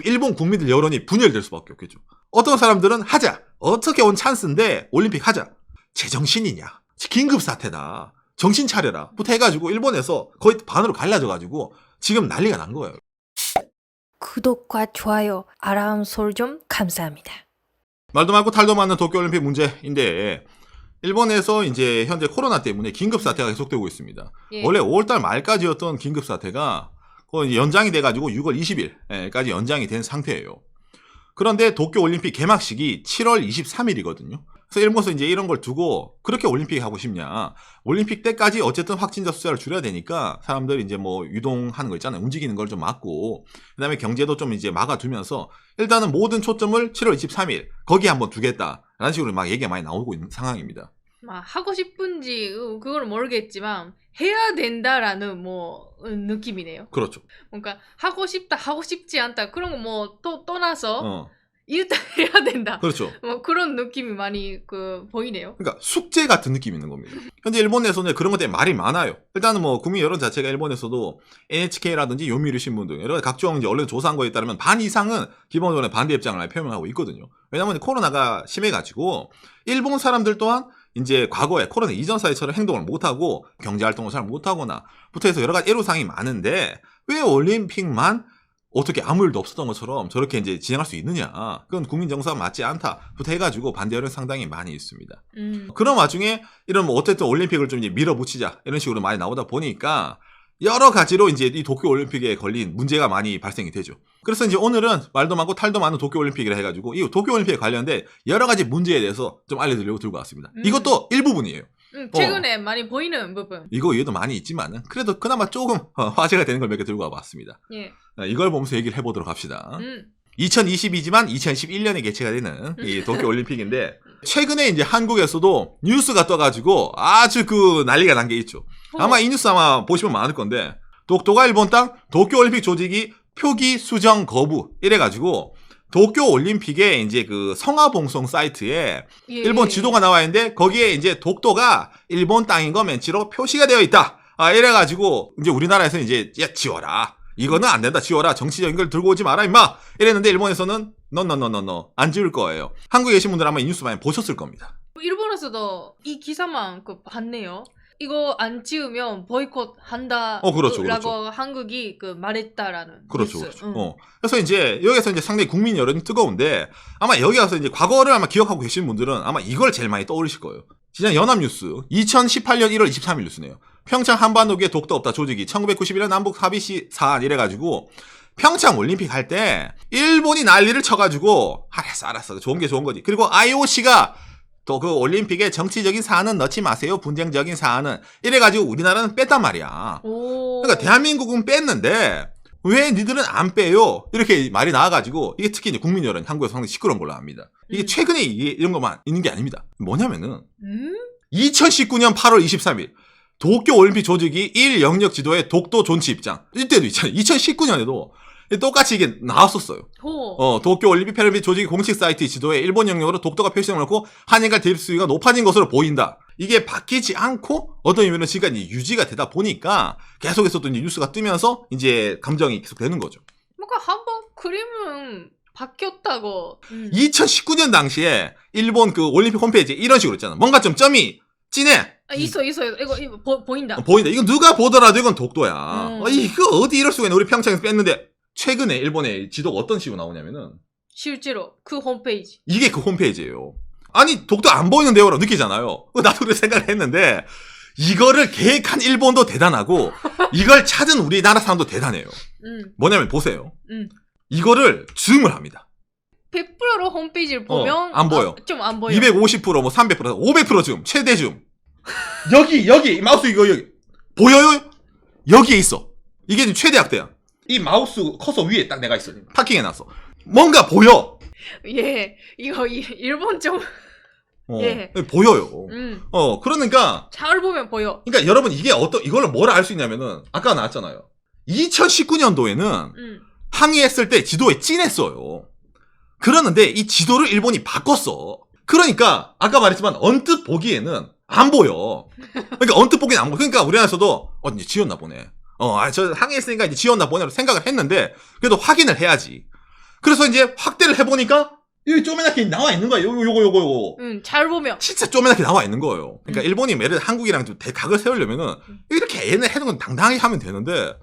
일본 국민들 여론이 분열될 수밖에 없겠죠. 어떤 사람들은 하자. 어떻게 온 찬스인데 올림픽 하자. 제정신이냐. 긴급 사태다. 정신 차려라. 부터 해가지고 일본에서 거의 반으로 갈라져가지고 지금 난리가 난 거예요. 구독과 좋아요, 알람 설정 감사합니다. 말도 많고 탈도 많은 도쿄올림픽 문제인데 일본에서 이제 현재 코로나 때문에 긴급 사태가 계속되고 있습니다. 예. 원래 5월달 말까지였던 긴급 사태가 거의 연장이 돼가지고 6월 20일까지 연장이 된 상태예요. 그런데 도쿄올림픽 개막식이 7월 23일이거든요. 그래서 일본에서 이제 이런 걸 두고 그렇게 올림픽 하고 싶냐. 올림픽 때까지 어쨌든 확진자 숫자를 줄여야 되니까 사람들이 이제 뭐 유동하는 거 있잖아요. 움직이는 걸 좀 막고 그 다음에 경제도 좀 이제 막아두면서 일단은 모든 초점을 7월 23일 거기에 한번 두겠다라는 식으로 막 얘기가 많이 나오고 있는 상황입니다. 막 하고 싶은지 그걸 모르겠지만 해야 된다라는 뭐 느낌이네요. 그렇죠. 뭔가 하고 싶다, 하고 싶지 않다 그런 거 뭐 또 떠나서 일단 해야 된다. 그렇죠. 뭐 그런 느낌이 많이 보이네요. 그러니까 숙제 같은 느낌이 있는 겁니다. 현재 일본에서는 그런 것 때문에 말이 많아요. 일단은 뭐 국민 여론 자체가 일본에서도 NHK라든지 요미우리 신문 등 여러 각종 이제 언론 조사한 거에 따르면 반 이상은 기본적으로 반대 입장을 표명하고 있거든요. 왜냐하면 코로나가 심해가지고 일본 사람들 또한 이제 과거에 코로나 이전 사회처럼 행동을 못하고 경제활동을 잘 못하거나 부터 해서 여러 가지 애로사항이 많은데 왜 올림픽만 어떻게 아무 일도 없었던 것처럼 저렇게 이제 진행할 수 있느냐. 그건 국민 정서가 맞지 않다부터 해가지고 반대 여론이 상당히 많이 있습니다. 그런 와중에 이런 뭐 어쨌든 올림픽을 좀 이제 밀어붙이자 이런 식으로 많이 나오다 보니까 여러 가지로 이제 이 도쿄올림픽에 걸린 문제가 많이 발생이 되죠. 그래서 이제 오늘은 말도 많고 탈도 많은 도쿄올림픽이라 해가지고 이 도쿄올림픽에 관련된 여러 가지 문제에 대해서 좀 알려드리려고 들고 왔습니다. 이것도 일부분이에요. 최근에 많이 보이는 부분. 이거 외에도 많이 있지만은 그래도 그나마 조금 화제가 되는 걸 몇 개 들고 와봤습니다. 예. 이걸 보면서 얘기를 해보도록 합시다. 2020이지만 2011년에 개최가 되는 이 도쿄올림픽인데 최근에 이제 한국에서도 뉴스가 떠가지고 아주 난리가 난 게 있죠. 아마 이 뉴스 아마 보시면 많을 건데 독도가 일본 땅 도쿄올림픽 조직이 표기 수정 거부 이래가지고 도쿄올림픽에 이제 성화봉송 사이트에 예. 일본 지도가 나와 있는데 거기에 이제 독도가 일본 땅인 거 맨치로 표시가 되어 있다. 이래가지고 이제 우리나라에서는 이제 야 지워라. 이거는 안 된다. 지워라. 정치적인 걸 들고 오지 마라 임마. 이랬는데 일본에서는 no 안 지울 거예요. 한국에 계신 분들 아마 이 뉴스 많이 보셨을 겁니다. 일본에서도 이 기사만 봤네요. 이거 안 지우면 보이콧 한다. 그렇죠. 라고 한국이 말했다라는. 그렇죠. 뉴스. 그렇죠. 그래서 이제 여기서 이제 상당히 국민 여론이 뜨거운데 아마 여기 와서 이제 과거를 아마 기억하고 계신 분들은 아마 이걸 제일 많이 떠올리실 거예요. 지난 연합뉴스 2018년 1월 23일 뉴스네요. 평창 한반도기에 독도 없다 조직이 1991년 남북 합의 시 사안 이래가지고 평창 올림픽 할 때 일본이 난리를 쳐가지고 알았어 좋은 게 좋은 거지. 그리고 IOC가 또 올림픽에 정치적인 사안은 넣지 마세요. 분쟁적인 사안은 이래가지고 우리나라는 뺐단 말이야. 그러니까 대한민국은 뺐는데 왜 니들은 안 빼요? 이렇게 말이 나와가지고 이게 특히 이제 국민 여론 한국에서 상당히 시끄러운 걸로 압니다. 이게 최근에 이런 것만 있는 게 아닙니다. 뭐냐면은 2019년 8월 23일 도쿄올림픽 조직이 1 영역 지도에 독도 존치 입장. 이때도 있잖아요. 2019년에도 똑같이 이게 나왔었어요. 도쿄올림픽 패럴림픽 조직 공식 사이트 지도에 일본 영역으로 독도가 표시되어 놓고 한인간 대립 수위가 높아진 것으로 보인다. 이게 바뀌지 않고 어떤 의미로 지금까지 유지가 되다 보니까 계속해서 또 이제 뉴스가 뜨면서 이제 감정이 계속 되는 거죠. 뭔가 한번 그림은 바뀌었다고. 2019년 당시에 일본 올림픽 홈페이지에 이런 식으로 있잖아. 뭔가 좀 점이 진해. 있어. 이거 보인다. 보인다. 이건 누가 보더라도 이건 독도야. 이거 어디 이럴 수가 있네. 우리 평창에서 뺐는데 최근에 일본의 지도가 어떤 식으로 나오냐면은 실제로 그 홈페이지. 이게 그 홈페이지예요. 아니 독도 안 보이는데요라고 느끼잖아요. 나도 그렇게 생각을 했는데 이거를 계획한 일본도 대단하고 이걸 찾은 우리나라 사람도 대단해요. 뭐냐면 보세요. 이거를 줌을 합니다. 100%로 홈페이지를 보면 안 보여. 좀 안 보여. 250%, 뭐 300%, 500% 줌, 최대 줌. 여기 마우스 이거 여기 보여요? 여기에 있어. 이게 지금 최대 확대야. 이 마우스 커서 위에 딱 내가 있어. 파킹해놨어. 뭔가 보여. 예, 이거 일본 좀. 예. 보여요. 그러니까. 잘 보면 보여. 그러니까 여러분 이게 이걸로 뭘 알 수 있냐면은 아까 나왔잖아요. 2019년도에는 항의했을 때 지도에 찐했어요. 그러는데 이 지도를 일본이 바꿨어. 그러니까 아까 말했지만 언뜻 보기에는 안 보여. 그러니까 언뜻 보기에는 안 보여. 그러니까 우리나라에서도 이제 지웠나 보네. 저 항의했으니까 이제 지웠나 보네로 생각을 했는데 그래도 확인을 해야지. 그래서 이제 확대를 해보니까 여기 쪼매나게 나와 있는 거야. 요거. 잘 보면. 진짜 쪼매나게 나와 있는 거예요. 그러니까 일본이 예를 들어 한국이랑 좀 대각을 세우려면은 이렇게 얘네 하는 건 당당하게 하면 되는데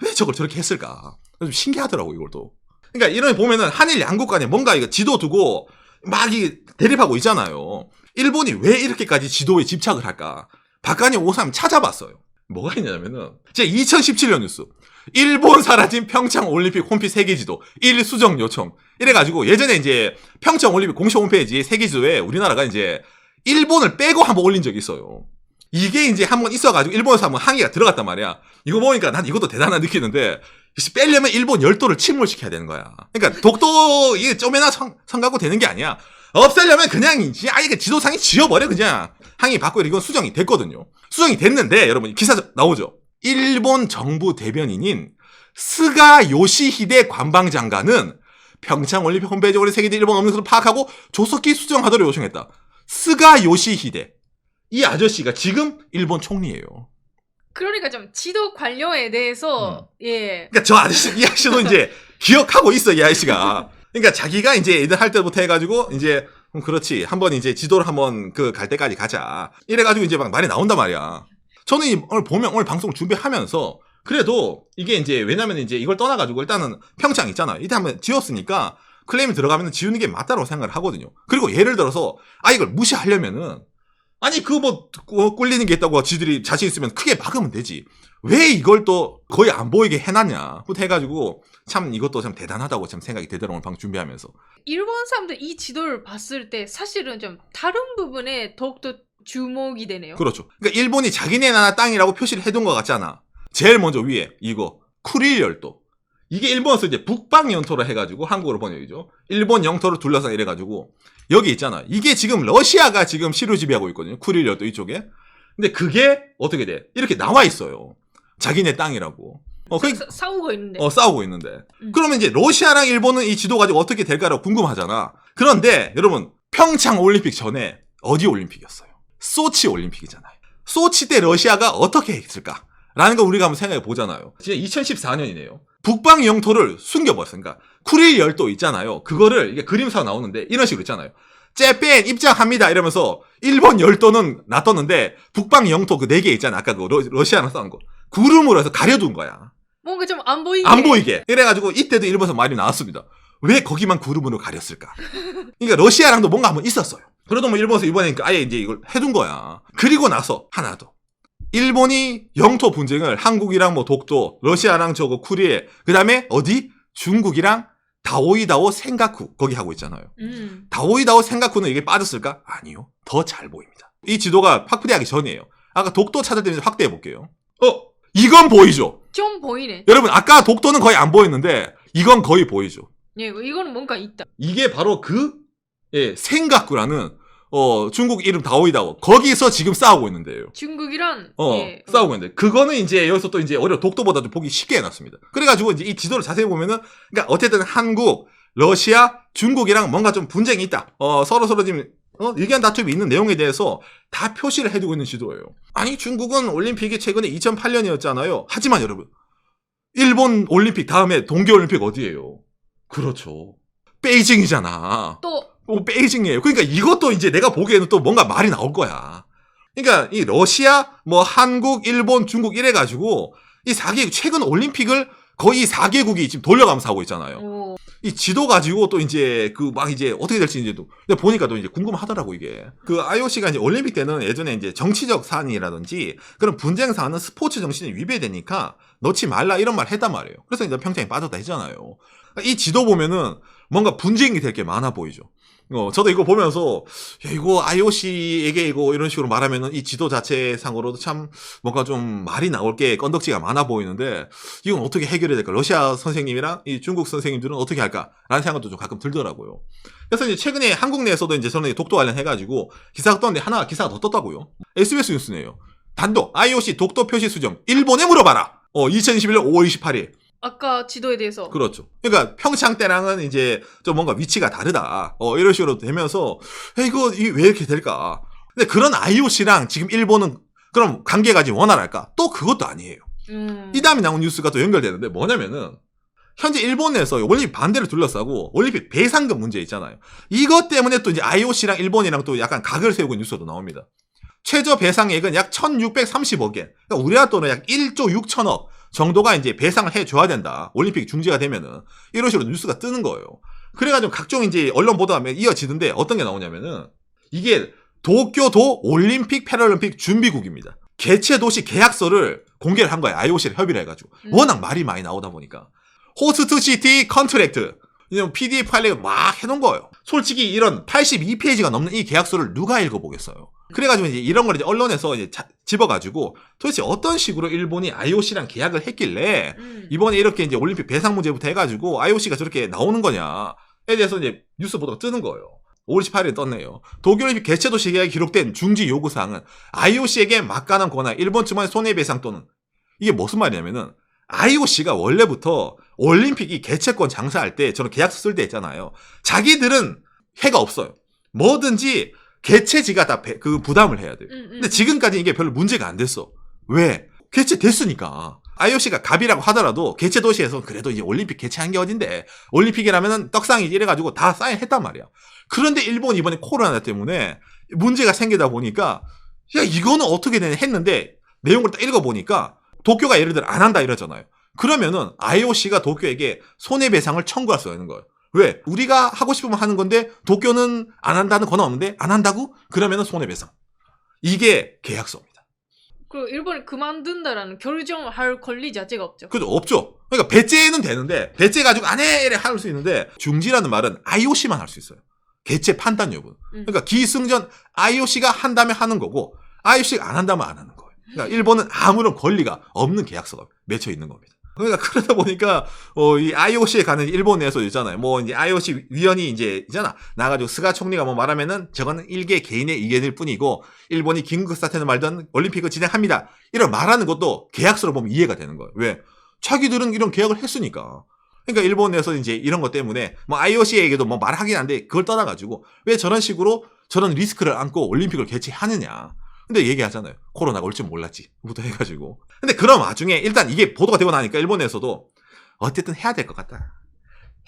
왜 저걸 저렇게 했을까? 좀 신기하더라고 이걸 또. 그러니까 이런 보면은 한일 양국 간에 뭔가 이거 지도 두고 막 이 대립하고 있잖아요. 일본이 왜 이렇게까지 지도에 집착을 할까? 박간이 오삼 찾아봤어요. 뭐가 있냐면은 제 2017년 뉴스. 일본 사라진 평창 올림픽 홈페이지 세계지도 1 수정 요청. 이래가지고 예전에 이제 평창 올림픽 공식 홈페이지 세계지도에 우리나라가 이제 일본을 빼고 한번 올린 적이 있어요. 이게 이제 한번 있어가지고 일본에서 한번 항의가 들어갔단 말이야. 이거 보니까 난 이것도 대단하다 느끼는데 빼려면 일본 열도를 침몰시켜야 되는 거야. 그러니까 독도 이게 좀이나 성가고 되는 게 아니야. 없애려면 그냥 아예 지도상에 지워버려 그냥. 항의 받고 이건 수정이 됐거든요. 수정이 됐는데 여러분 기사 나오죠. 일본 정부 대변인인 스가 요시히데 관방장관은 평창올림픽 홈페이지 올린 세계대 일본 없는 것을 파악하고 조속히 수정하도록 요청했다. 스가 요시히데 이 아저씨가 지금 일본 총리예요. 그러니까 좀 지도 관료에 대해서 예. 그러니까 저 아저씨 이 아저씨도 이제 기억하고 있어 이 아저씨가. 그러니까 자기가 이제 애들 할 때부터 해가지고 이제 그렇지 한번 이제 지도를 한번 그 갈 때까지 가자. 이래가지고 이제 막 말이 나온단 말이야. 저는 오늘 방송을 준비하면서 그래도 이게 이제 왜냐면 이제 이걸 떠나가지고 일단은 평창 있잖아. 이때 한번 지었으니까 클레임이 들어가면 지우는 게 맞다고 생각을 하거든요. 그리고 예를 들어서 이걸 무시하려면은 아니 꿀리는 게 있다고 지들이 자신 있으면 크게 막으면 되지. 왜 이걸 또 거의 안 보이게 해놨냐. 해가지고 참 이것도 참 대단하다고 참 생각이 되더라고요. 오늘 방 준비하면서. 일본 사람들 이 지도를 봤을 때 사실은 좀 다른 부분에 더욱더 주목이 되네요. 그렇죠. 그러니까 일본이 자기네 나라 땅이라고 표시를 해둔 것 같잖아. 제일 먼저 위에 이거 쿠릴 열도. 이게 일본에서 이제 북방 영토로 해가지고 한국어로 번역이죠. 일본 영토를 둘러싸 이래가지고 여기 있잖아. 이게 지금 러시아가 지금 시루 지배하고 있거든요. 쿠릴 열도 이쪽에. 근데 그게 어떻게 돼? 이렇게 나와 있어요. 자기네 땅이라고. 싸우고 있는데. 싸우고 있는데. 그러면 이제 러시아랑 일본은 이 지도 가지고 어떻게 될까라고 궁금하잖아. 그런데 여러분 평창 올림픽 전에 어디 올림픽이었어요? 소치 올림픽이잖아요. 소치 때 러시아가 어떻게 했을까? 라는 거 우리가 한번 생각해 보잖아요. 진짜 2014년이네요. 북방 영토를 숨겨버렸어요. 그러니까 쿠릴 열도 있잖아요. 그거를 이게 그림사가 나오는데 이런 식으로 있잖아요. 재팬 입장합니다 이러면서 일본 열도는 놔뒀는데 북방 영토 그 4개 있잖아. 아까 그 러시아랑 싸운 거. 구름으로 해서 가려둔 거야. 뭔가 좀 안 보이게. 안 보이게. 이래가지고 이때도 일본에서 말이 나왔습니다. 왜 거기만 구름으로 가렸을까? 그러니까 러시아랑도 뭔가 한번 있었어요. 그래도 뭐 일본에서 이번에 아예 이제 이걸 해둔 거야. 그리고 나서 하나 더. 일본이 영토 분쟁을 한국이랑 뭐 독도, 러시아랑 저거 쿠리에, 그 다음에 어디? 중국이랑 다오이다오 생가쿠 거기 하고 있잖아요. 다오이다오 생가쿠는 이게 빠졌을까? 아니요. 더 잘 보입니다. 이 지도가 확대하기 전이에요. 아까 독도 찾을 때 확대해 볼게요. 이건 보이죠? 좀 보이네. 여러분 아까 독도는 거의 안 보였는데 이건 거의 보이죠? 예, 이거는 뭔가 있다. 이게 바로 생가쿠라는 중국 이름 다오이다오 거기서 지금 싸우고 있는데요. 중국이랑 싸우고 있는데 그거는 이제 여기서 또 이제 오히려 독도보다 좀 보기 쉽게 해놨습니다. 그래가지고 이제 이 지도를 자세히 보면은 그러니까 어쨌든 한국, 러시아, 중국이랑 뭔가 좀 분쟁이 있다. 서로 지금 의견 다툼이 있는 내용에 대해서 다 표시를 해두고 있는 지도예요. 아니 중국은 올림픽이 최근에 2008년이었잖아요. 하지만 여러분 일본 올림픽 다음에 동계올림픽 어디예요? 그렇죠. 베이징이잖아. 또 베이징이에요. 그러니까 이것도 이제 내가 보기에는 또 뭔가 말이 나올 거야. 그러니까 이 러시아, 뭐 한국, 일본, 중국 이래가지고 이 4개국 최근 올림픽을 거의 4개국이 지금 돌려가면서 하고 있잖아요. 이 지도 가지고 또 이제 이제 어떻게 될지 이제도 근데 보니까 또 이제 궁금하더라고 이게. IOC가 이제 올림픽 때는 예전에 이제 정치적 사안이라든지 그런 분쟁 사안은 스포츠 정신에 위배되니까 넣지 말라 이런 말 했단 말이에요. 그래서 이제 평창에 빠졌다 했잖아요. 이 지도 보면은 뭔가 분쟁이 될 게 많아 보이죠. 저도 이거 보면서 이거 IOC에게 이거 이런 식으로 말하면은 이 지도 자체상으로도 참 뭔가 좀 말이 나올 게 건덕지가 많아 보이는데 이건 어떻게 해결해야 될까? 러시아 선생님이랑 이 중국 선생님들은 어떻게 할까라는 생각도 좀 가끔 들더라고요. 그래서 이제 최근에 한국 내에서도 이제 저는 독도 관련해가지고 기사가 떴는데 하나 기사가 더 떴다고요. SBS 뉴스네요. 단독 IOC 독도 표시 수정 일본에 물어봐라. 2021년 5월 28일. 아까 지도에 대해서. 그렇죠. 그러니까 평창 때랑은 이제 좀 뭔가 위치가 다르다. 이런 식으로 되면서 이게 왜 이렇게 될까? 근데 그런 IOC랑 지금 일본은 그럼 관계가 지금 원활할까? 또 그것도 아니에요. 이 다음에 나온 뉴스가 또 연결되는데 뭐냐면은 현재 일본에서 올림픽 반대를 둘러싸고 올림픽 배상금 문제 있잖아요. 이것 때문에 또 이제 IOC랑 일본이랑 또 약간 각을 세우고 있는 뉴스도 나옵니다. 최저 배상액은 약 1,630억 엔. 그러니까 우리나라 돈은 약 1조 6천억 정도가 이제 배상을 해줘야 된다. 올림픽 중지가 되면은. 이런 식으로 뉴스가 뜨는 거예요. 그래가지고 각종 이제 언론 보도가 이어지는데 어떤 게 나오냐면은 이게 도쿄도 올림픽 패럴림픽 준비국입니다. 개최 도시 계약서를 공개를 한 거예요. IOC를 협의를 해가지고. 워낙 말이 많이 나오다 보니까. 호스트 시티 컨트랙트. 이런 PDF 파일을 막 해놓은 거예요. 솔직히 이런 82페이지가 넘는 이 계약서를 누가 읽어보겠어요. 그래가지고 이제 이런 걸 이제 언론에서 이제 집어가지고 도대체 어떤 식으로 일본이 IOC랑 계약을 했길래 이번에 이렇게 이제 올림픽 배상 문제부터 해가지고 IOC가 저렇게 나오는 거냐에 대해서 이제 뉴스 보도가 뜨는 거예요. 5월 18일에 떴네요. 도쿄올림픽 개최도 시기에 기록된 중지 요구사항은 IOC에게 막강한 권한, 일본 측만의 손해배상 또는 이게 무슨 말이냐면은 IOC가 원래부터 올림픽 이 개최권 장사할 때 저는 계약서 쓸 때 있잖아요. 자기들은 해가 없어요. 뭐든지 개최지가 다 그 부담을 해야 돼요. 근데 지금까지 이게 별로 문제가 안 됐어. 왜? 개최됐으니까. IOC가 갑이라고 하더라도 개최 도시에서 그래도 이제 올림픽 개최한 게 어딘데 올림픽이라면은 떡상이지 이래가지고 다 사인했단 말이야. 그런데 일본 이번에 코로나 때문에 문제가 생기다 보니까 야 이거는 어떻게 되냐 했는데 내용을 딱 읽어보니까 도쿄가 예를 들어 안 한다 이러잖아요. 그러면은 IOC가 도쿄에게 손해배상을 청구할 수가 있는 거예요. 왜? 우리가 하고 싶으면 하는 건데 도쿄는 안 한다는 권한 없는데 안 한다고? 그러면은 손해배상. 이게 계약서입니다. 그리고 일본이 그만둔다라는 결정할 권리 자체가 없죠. 그죠? 없죠. 그러니까 배째는 되는데 배째 가지고 안 해! 이래 할 수 있는데 중지라는 말은 IOC만 할 수 있어요. 개최 판단 여부는. 그러니까 기승전 IOC가 한다면 하는 거고 IOC가 안 한다면 안 하는 거예요. 그러니까 일본은 아무런 권리가 없는 계약서가 맺혀 있는 겁니다. 그러니까 그러다 보니까 이 IOC에 가는 일본 내에서 있잖아요. 뭐 이제 IOC 위원이 이제 있잖아. 나가지고 스가 총리가 뭐 말하면은 저거는 일개 개인의 의견일 뿐이고 일본이 긴급 사태는 말든 올림픽을 진행합니다. 이런 말하는 것도 계약서로 보면 이해가 되는 거예요. 왜? 자기들은 이런 계약을 했으니까. 그러니까 일본 내에서 이제 이런 것 때문에 뭐 IOC에게도 뭐 말하긴 한데 그걸 떠나가지고 왜 저런 식으로 저런 리스크를 안고 올림픽을 개최하느냐. 근데 얘기하잖아요. 코로나가 올 줄 몰랐지. 부터 해가지고. 근데 그런 와중에 일단 이게 보도가 되고 나니까 일본에서도 어쨌든 해야 될 것 같다.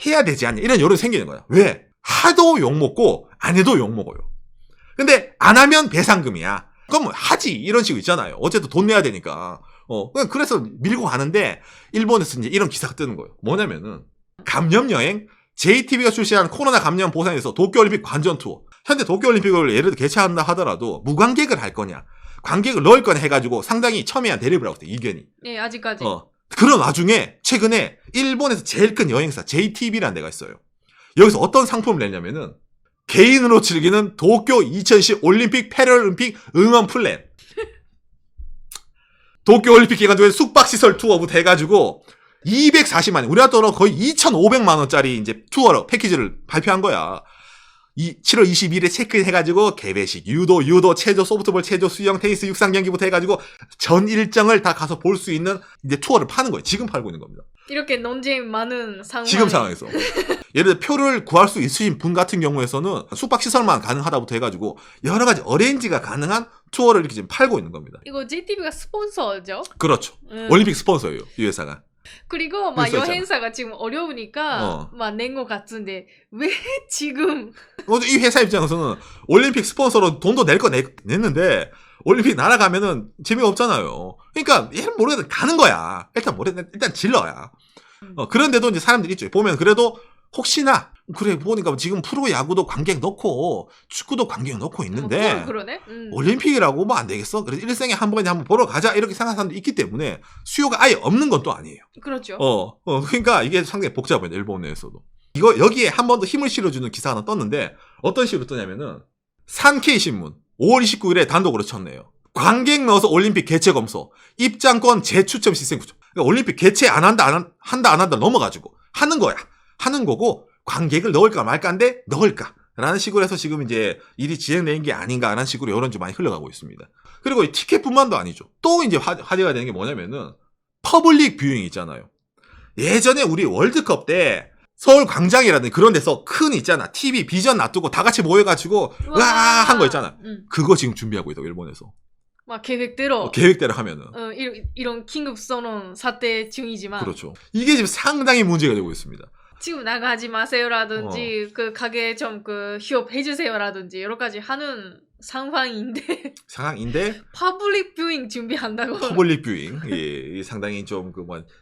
해야 되지 않냐. 이런 여론이 생기는 거야. 왜? 하도 욕먹고 안 해도 욕먹어요. 근데 안 하면 배상금이야. 그럼 하지. 이런 식으로 있잖아요. 어쨌든 돈 내야 되니까. 그냥 그래서 밀고 가는데 일본에서 이제 이런 기사가 뜨는 거예요. 뭐냐면은 감염여행 JTB가 출시한 코로나 감염 보상에서 도쿄올림픽 관전 투어. 현재 도쿄올림픽을 예를 들어 개최한다 하더라도 무관객을 할 거냐 관객을 넣을 거냐 해가지고 상당히 첨예한 대립을 하고 있어요. 이견이. 네, 아직까지. 그런 와중에 최근에 일본에서 제일 큰 여행사 JTB라는 데가 있어요. 여기서 어떤 상품을 냈냐면은 개인으로 즐기는 도쿄 2010 올림픽 패럴림픽 응원 플랜. 도쿄올림픽 기간 중에 숙박시설 투어부터 해가지고 240만 원, 우리나라 돈으로 거의 2,500만 원짜리 이제 투어 패키지를 발표한 거야. 7월 22일에 체크해가지고 개회식, 유도, 체조, 소프트볼, 체조, 수영, 테니스, 육상 경기부터 해가지고 전 일정을 다 가서 볼 수 있는 이제 투어를 파는 거예요. 지금 팔고 있는 겁니다. 이렇게 논쟁 많은 상황. 지금 상황에서. 예를 들어 표를 구할 수 있으신 분 같은 경우에서는 숙박시설만 가능하다부터 해가지고 여러 가지 어레인지가 가능한 투어를 이렇게 지금 팔고 있는 겁니다. 이거 JTB가 스폰서죠? 그렇죠. 올림픽 스폰서예요. 이 회사가. 그리고 막 그랬었잖아. 여행사가 지금 어려우니까 막 낸 것 같은데 왜 지금 이 회사 입장에서는 올림픽 스폰서로 돈도 낼 거 냈는데 올림픽 날아가면은 재미가 없잖아요. 그러니까 얘는 모르겠는데 가는 거야. 일단 질러야. 그런데도 이제 사람들이 있죠. 보면 그래도 혹시나 그래 보니까 지금 프로야구도 관객 넣고 축구도 관객 넣고 있는데 그러네? 올림픽이라고 뭐 안 되겠어? 그래서 일생에 한 번에 한번 보러 가자 이렇게 생각하는 사람도 있기 때문에 수요가 아예 없는 건 또 아니에요. 그렇죠. 그러니까 이게 상당히 복잡해요. 일본 내에서도. 이거 여기에 한 번 더 힘을 실어주는 기사 하나 떴는데 어떤 식으로 뜨냐면은 산케이 신문 5월 29일에 단독으로 쳤네요. 관객 넣어서 올림픽 개최 검소 입장권 재추첨 시스템 구조. 그러니까 올림픽 개최 안 한다 안 한다 넘어가지고 하는 거야. 하는 거고 관객을 넣을까 말까인데 넣을까라는 식으로 해서 지금 이제 일이 진행된 게 아닌가라는 식으로 여론이 좀 많이 흘러가고 있습니다. 그리고 이 티켓뿐만도 아니죠. 또 이제 화제가 되는 게 뭐냐면은 퍼블릭 뷰잉 있잖아요. 예전에 우리 월드컵 때 서울 광장이라든지 그런 데서 큰 있잖아. TV 비전 놔두고 다 같이 모여가지고 와 한 거 있잖아. 그거 지금 준비하고 있다고 일본에서. 막 계획대로 계획대로 하면은. 이런 긴급 선언 사태 중이지만 그렇죠. 이게 지금 상당히 문제가 되고 있습니다. 지금 나가지 마세요라든지 그 가게 좀 그 휴업해주세요라든지 여러 가지 하는 상황인데 상황인데 퍼블릭 뷰잉 준비한다고. 퍼블릭 뷰잉 예, 상당히 좀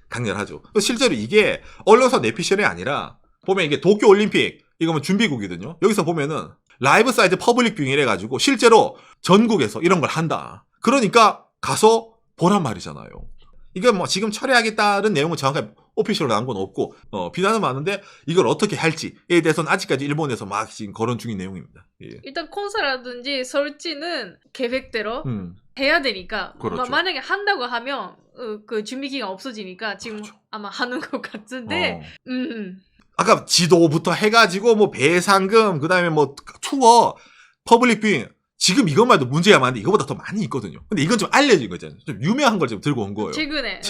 강렬하죠. 실제로 이게 언론사 내피셜이 아니라 보면 이게 도쿄 올림픽 이거 뭐 준비국이거든요. 여기서 보면은 라이브 사이즈 퍼블릭 뷰잉이래 가지고 실제로 전국에서 이런 걸 한다. 그러니까 가서 보란 말이잖아요. 이게 뭐 지금 철회하겠다는 내용은 정확하게 오피셜로 나온 건 없고 비난은 많은데 이걸 어떻게 할지에 대해서는 아직까지 일본에서 막 지금 거론 중인 내용입니다. 예. 일단 콘서트라든지 설치는 계획대로 해야 되니까 그렇죠. 만약에 한다고 하면 그 준비 기간 없어지니까 지금 그렇죠. 아마 하는 것 같은데 아까 지도부터 해가지고 뭐 배상금 그다음에 뭐 투어 퍼블릭 뷰잉 지금 이것만 해도 문제가 많은데 이거보다 더 많이 있거든요. 근데 이건 좀 알려진 거잖아요. 좀 유명한 걸 좀 들고 온 거예요. 최근에.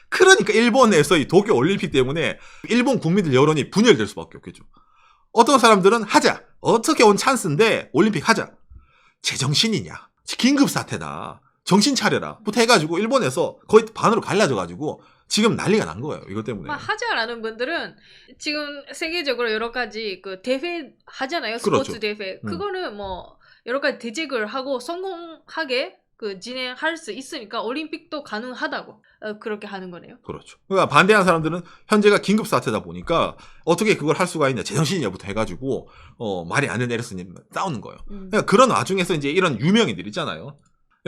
그러니까 일본에서 이 도쿄 올림픽 때문에 일본 국민들 여론이 분열될 수밖에 없겠죠. 어떤 사람들은 하자. 어떻게 온 찬스인데 올림픽 하자. 제정신이냐. 긴급 사태다. 정신 차려라. 부터 해가지고 일본에서 거의 반으로 갈라져가지고 지금 난리가 난 거예요. 이것 때문에. 하자라는 분들은 지금 세계적으로 여러 가지 그 대회 하잖아요. 그렇죠. 스포츠 대회. 그거는 뭐 여러 가지 대책을 하고 성공하게 그 진행할 수 있으니까 올림픽도 가능하다고 그렇게 하는 거네요. 그렇죠. 그러니까 반대하는 사람들은 현재가 긴급 사태다 보니까 어떻게 그걸 할 수가 있냐, 제정신이냐부터 해가지고 말이 안 되는 에르스님 싸우는 거예요. 그러니까 그런 와중에서 이제 이런 유명인들 있잖아요.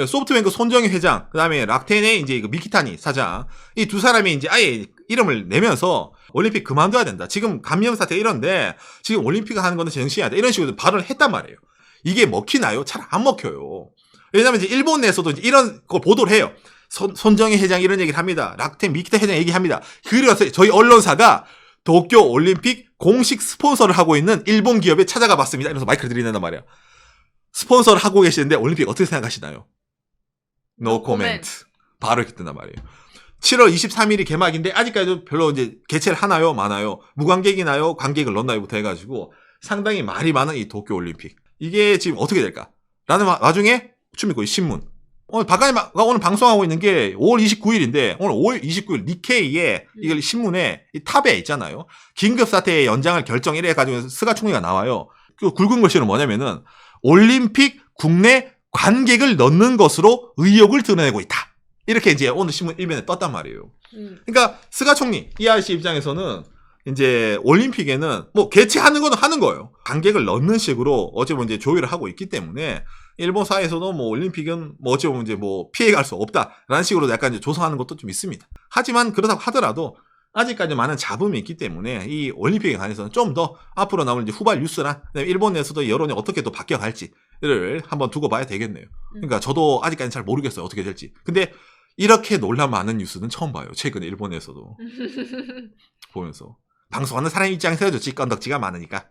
소프트뱅크 손정희 회장, 그다음에 락텐의 이제 미키타니 사장, 이 두 사람이 이제 아예 이름을 내면서 올림픽 그만둬야 된다. 지금 감염 사태 이런데 지금 올림픽 하는 거는 제정신이 아니다. 이런 식으로 발언을 했단 말이에요. 이게 먹히나요? 잘 안 먹혀요. 왜냐면 이제 일본 내에서도 이제 이런 걸 보도를 해요. 손정희 회장 이런 얘기를 합니다. 락텐 미키타 회장 얘기합니다. 그래서 저희 언론사가 도쿄 올림픽 공식 스폰서를 하고 있는 일본 기업에 찾아가 봤습니다. 이러면서 마이크를 들이댄단 말이야. 스폰서를 하고 계시는데 올림픽 어떻게 생각하시나요? No comment. 바로 이렇게 뜬단 말이에요. 7월 23일이 개막인데 아직까지도 별로 이제 개최를 하나요? 마나요? 무관객이나요? 관객을 넣나요?부터 해가지고 상당히 말이 많은 이 도쿄 올림픽. 이게 지금 어떻게 될까? 라는 와중에 추미코 신문. 오늘 박가니가 오늘 방송하고 있는 게 5월 29일인데 오늘 5월 29일 니케이에 이걸 신문에 이 탑에 있잖아요. 긴급사태의 연장을 결정 이래 가지고 스가 총리가 나와요. 그 굵은 글씨는 뭐냐면은 올림픽 국내 관객을 넣는 것으로 의욕을 드러내고 있다. 이렇게 이제 오늘 신문 일면에 떴단 말이에요. 그러니까 스가 총리 이 아저씨 입장에서는 이제 올림픽에는 뭐 개최하는 거는 하는 거예요. 관객을 넣는 식으로 어찌 보면 이제 조율을 하고 있기 때문에 일본 사회에서도 뭐 올림픽은 뭐 어찌 보면 이제 뭐 피해갈 수 없다라는 식으로 약간 이제 조성하는 것도 좀 있습니다. 하지만 그렇다고 하더라도 아직까지 많은 잡음이 있기 때문에 이 올림픽에 관해서는 좀 더 앞으로 나올 이제 후발 뉴스나 일본 내에서도 여론이 어떻게 또 바뀌어갈지를 한번 두고 봐야 되겠네요. 그러니까 저도 아직까지 잘 모르겠어요. 어떻게 될지. 근데 이렇게 논란 많은 뉴스는 처음 봐요. 최근에 일본에서도 보면서. 방송하는 사람 입장에서 좋지 건덕지가 많으니까.